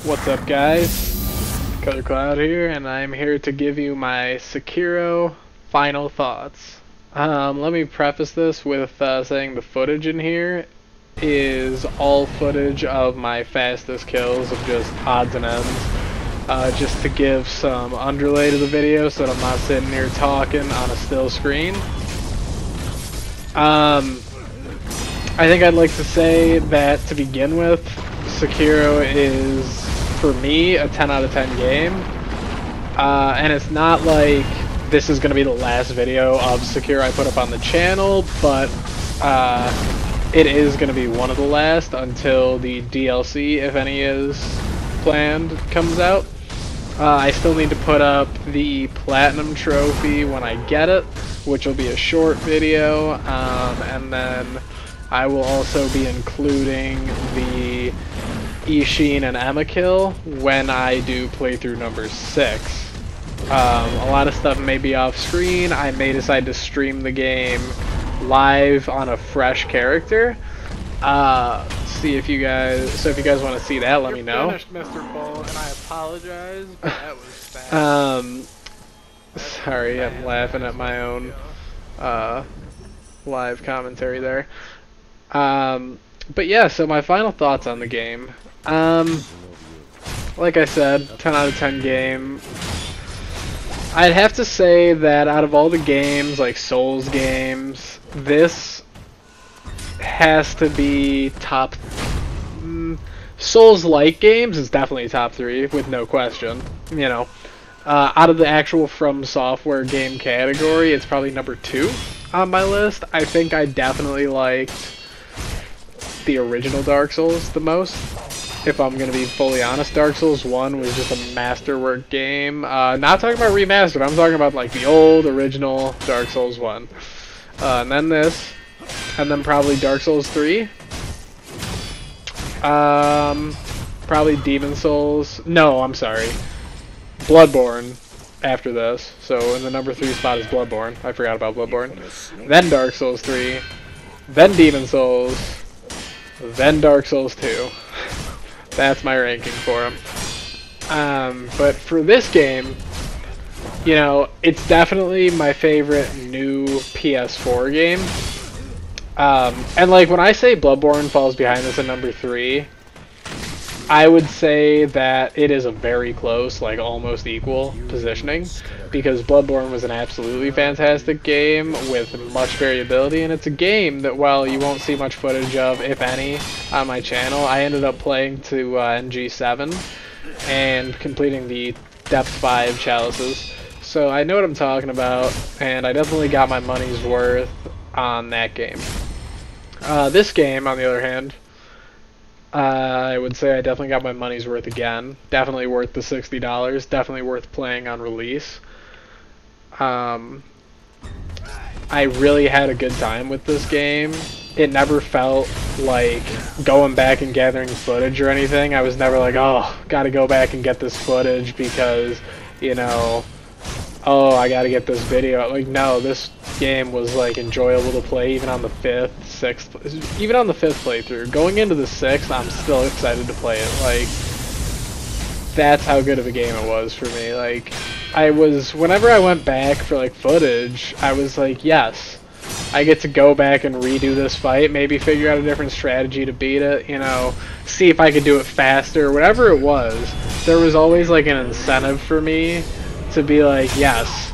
What's up, guys? Color Cloud here, and I'm here to give you my Sekiro final thoughts. Let me preface this with saying the footage in here is all footage of my fastest kills of just odds and ends. Just to give some underlay to the video so that I'm not sitting here talking on a still screen. I think I'd like to say that to begin with, Sekiro is, for me, a 10 out of 10 game. And it's not like this is going to be the last video of Sekiro I put up on the channel, but it is going to be one of the last until the DLC, if any is planned, comes out. I still need to put up the Platinum Trophy when I get it, which will be a short video, and then I will also be including the Ishin and Emma kill when I do playthrough number 6. A lot of stuff may be off screen. I may decide to stream the game live on a fresh character. See if you guys. So if you guys want to see that, let me know. Finished, Mr. Bull, and I apologize, but that was fast. Sorry, I'm laughing at my own live commentary there. But yeah, so my final thoughts on the game. Like I said, 10 out of 10 game. I'd have to say that out of all the games, like Souls games, this has to be top. Souls-like games is definitely top 3, with no question. You know, out of the actual From Software game category, it's probably number 2 on my list. I think I definitely liked the original Dark Souls the most. If I'm going to be fully honest, Dark Souls 1 was just a masterwork game. Not talking about remastered, I'm talking about like the old original Dark Souls 1. And then this, and then probably Dark Souls 3. Probably Demon Souls. No, I'm sorry. Bloodborne after this. So in the number 3 spot is Bloodborne. I forgot about Bloodborne. Then Dark Souls 3. Then Demon Souls. Then Dark Souls 2. That's my ranking for them. But for this game, you know, it's definitely my favorite new PS4 game. And like when I say Bloodborne falls behind this at number 3, I would say that it is a very close, like almost equal positioning, because Bloodborne was an absolutely fantastic game with much variability, and it's a game that, while you won't see much footage of, if any, on my channel, I ended up playing to NG7 and completing the Depth 5 chalices. So I know what I'm talking about, and I definitely got my money's worth on that game. This game, on the other hand, I would say I definitely got my money's worth again. Definitely worth the $60. Definitely worth playing on release. I really had a good time with this game. It never felt like going back and gathering footage or anything. I was never like, oh, gotta go back and get this footage because, you know, oh, I gotta get this video. Like, no, this game was like enjoyable to play even on the 5th, 6th, even on the 5th playthrough. Going into the 6th, I'm still excited to play it. Like, that's how good of a game it was for me. Like, whenever I went back for like footage, I was like, yes, I get to go back and redo this fight, maybe figure out a different strategy to beat it, you know, see if I could do it faster, whatever it was. There was always like an incentive for me to be like, yes,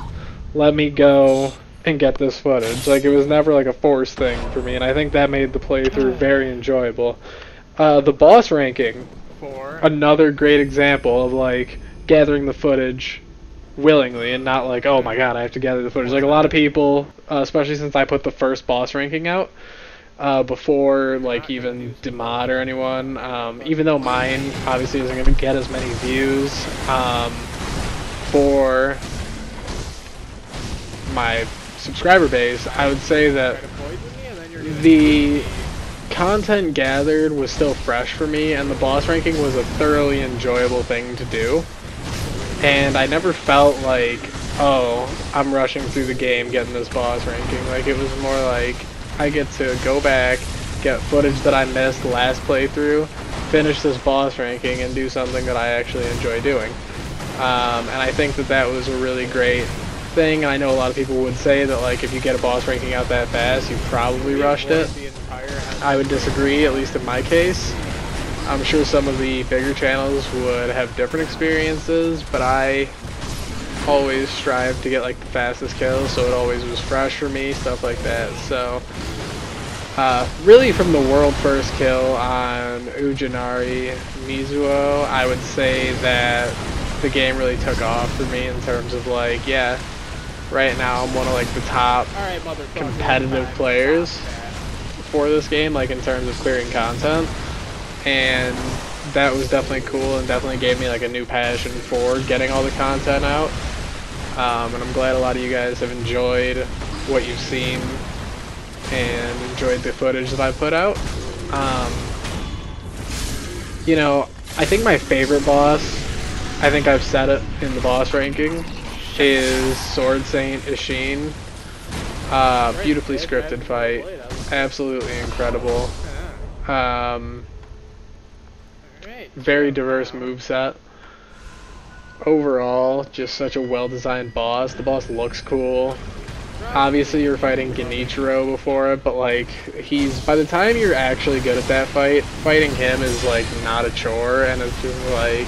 let me go and get this footage. Like, it was never like a forced thing for me, and I think that made the playthrough very enjoyable. The boss ranking, another great example of like gathering the footage willingly and not like, oh my god, I have to gather the footage. Like, a lot of people, especially since I put the first boss ranking out before like even Demod or anyone, even though mine obviously isn't going to get as many views, for my subscriber base, I would say that the content gathered was still fresh for me, and the boss ranking was a thoroughly enjoyable thing to do. And I never felt like, oh, I'm rushing through the game getting this boss ranking. Like, it was more like, I get to go back, get footage that I missed last playthrough, finish this boss ranking and do something that I actually enjoy doing. And I think that that was a really great thing. I know a lot of people would say that like if you get a boss ranking out that fast, you probably rushed it. I would disagree, at least in my case. I'm sure some of the bigger channels would have different experiences, but I always strive to get like the fastest kills, so it always was fresh for me, stuff like that. So really from the world first kill on Ujinari Mizuo, I would say that the game really took off for me in terms of like, yeah, right now I'm one of like the top competitive players for this game, like in terms of clearing content, and that was definitely cool and definitely gave me like a new passion for getting all the content out. And I'm glad a lot of you guys have enjoyed what you've seen and enjoyed the footage that I put out. You know, I think my favorite boss, I think I've said it in the boss ranking, is Sword Saint Ishin. Beautifully scripted fight, absolutely incredible. Very diverse moveset. Overall, just such a well-designed boss. The boss looks cool. Obviously, you're fighting Genichiro before it, but like, by the time you're actually good at that fight, fighting him is like not a chore, and it's just like,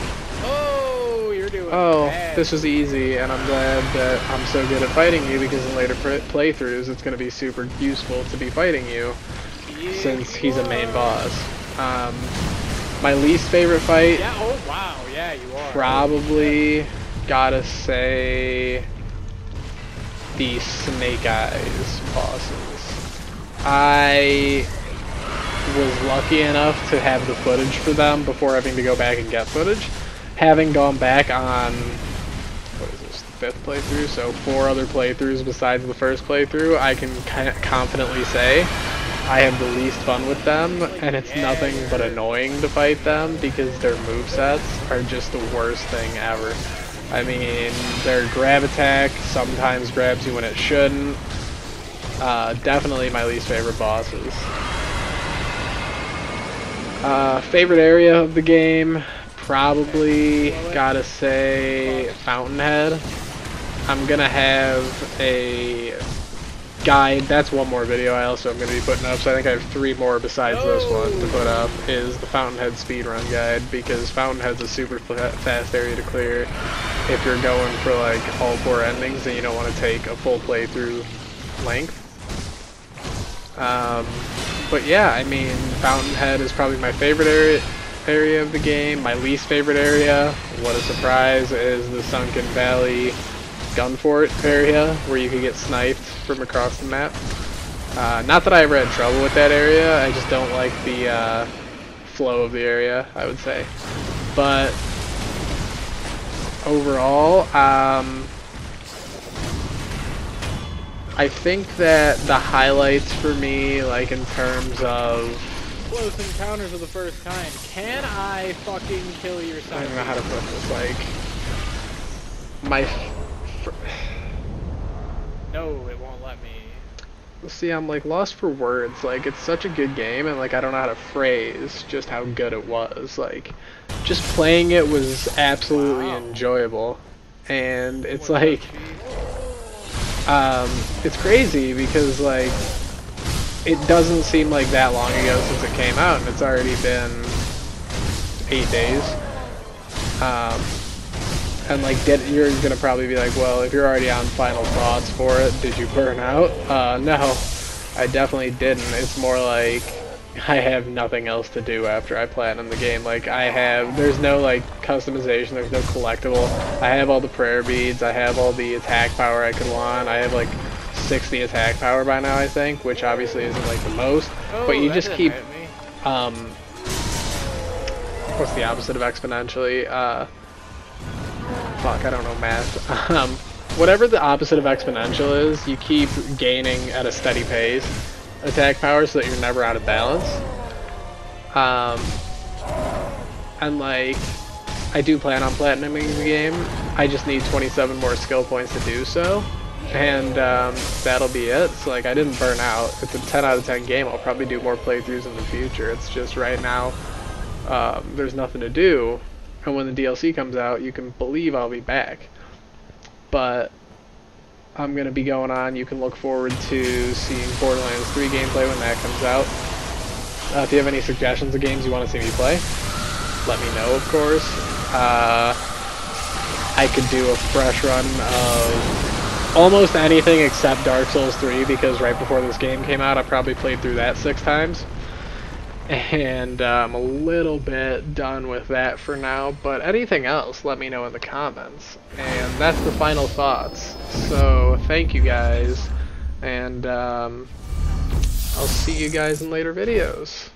oh, this was easy, and I'm glad that I'm so good at fighting you, because in later playthroughs it's going to be super useful to be fighting you, since he's a main boss. My least favorite fight, probably gotta say the Snake Eyes bosses. I was lucky enough to have the footage for them before having to go back and get footage. Having gone back on, what is this, the 5th playthrough, so 4 other playthroughs besides the first playthrough, I can confidently say I have the least fun with them, and it's nothing but annoying to fight them because their movesets are just the worst thing ever. I mean, their grab attack sometimes grabs you when it shouldn't. Definitely my least favorite bosses. Favorite area of the game, probably gotta say Fountainhead. I'm gonna have a guide, that's one more video I also am going to be putting up, so I think I have 3 more besides this one to put up, is the Fountainhead speedrun guide, because Fountainhead's a super fast area to clear if you're going for like all 4 endings and you don't want to take a full playthrough length. But yeah, I mean, Fountainhead is probably my favorite area of the game. My least favorite area, what a surprise, is the Sunken Valley Gunfort area, where you could get sniped from across the map. Not that I ever had trouble with that area, I just don't like the flow of the area, I would say. But overall, I think that the highlights for me, like in terms of close encounters of the first kind, can I fucking kill your side? I don't know how to put this, like, my no, it won't let me. see, I'm like lost for words. Like, it's such a good game, and like I don't know how to phrase just how good it was. Like, just playing it was absolutely enjoyable, and it's like, it's crazy because like it doesn't seem like that long ago since it came out, and it's already been 8 days. And like, you're gonna probably be like, well, if you're already on final thoughts for it, did you burn out? No, I definitely didn't. It's more like I have nothing else to do after I platinum the game. Like, there's no like customization, there's no collectible. I have all the prayer beads, I have all the attack power I could want. I have like 60 attack power by now, I think, which obviously isn't like the most. But you just keep, what's the opposite of exponentially? Fuck, I don't know math. Whatever the opposite of exponential is, you keep gaining at a steady pace attack power so that you're never out of balance. And like, I do plan on platinuming the game. I just need 27 more skill points to do so. And that'll be it. So like, I didn't burn out. It's a 10 out of 10 game. I'll probably do more playthroughs in the future. It's just right now, there's nothing to do, and when the DLC comes out, you can believe I'll be back. But I'm going to be going on. You can look forward to seeing Borderlands 3 gameplay when that comes out. If you have any suggestions of games you want to see me play, let me know, of course. I could do a fresh run of almost anything except Dark Souls 3, because right before this game came out, I probably played through that 6 times. And I'm a little bit done with that for now, but anything else, let me know in the comments. And that's the final thoughts. So, thank you guys, and I'll see you guys in later videos.